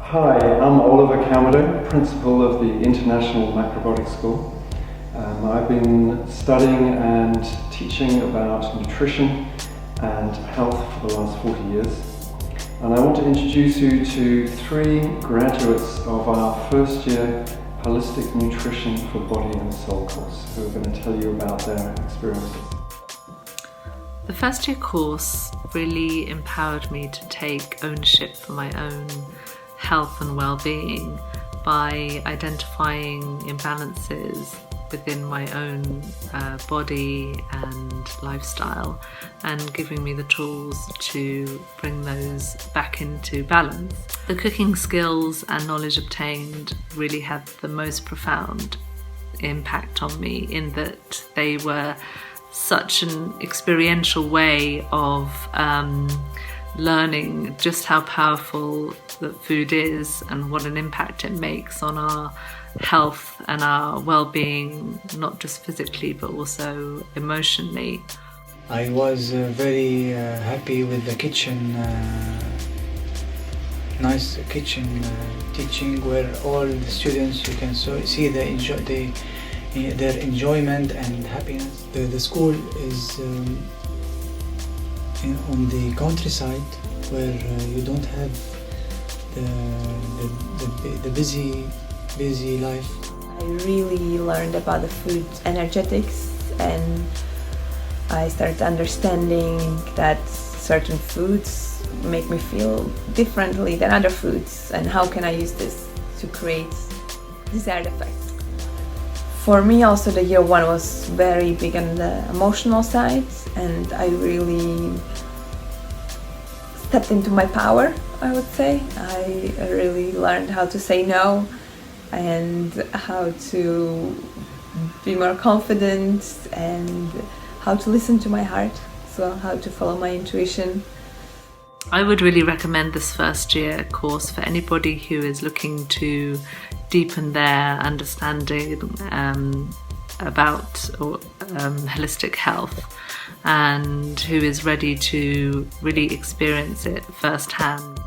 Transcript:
Hi, I'm Oliver Calmado, Principal of the International Macrobiotics School. I've been studying and teaching about nutrition and health for the last 40 years. And I want to introduce you to 3 graduates of our first year Holistic Nutrition for Body and Soul course, who are going to tell you about their experiences. The first year course really empowered me to take ownership for my own health and well-being by identifying imbalances within my own body and lifestyle, and giving me the tools to bring those back into balance. The cooking skills and knowledge obtained really had the most profound impact on me, in that they were such an experiential way of learning just how powerful that food is and what an impact it makes on our health and our well-being, not just physically but also emotionally. I was very happy with the kitchen, nice kitchen teaching, where all the students, you can see their enjoyment and happiness. The school is on the countryside, where you don't have the busy life. I really learned about the food energetics, and I started understanding that certain foods make me feel differently than other foods, and how can I use this to create desired effects. For me also, the year 1 was very big on the emotional side, and I really stepped into my power, I would say. I really learned how to say no and how to be more confident, and how to listen to my heart as well, how to follow my intuition. I would really recommend this first year course for anybody who is looking to deepen their understanding about holistic health, and who is ready to really experience it firsthand.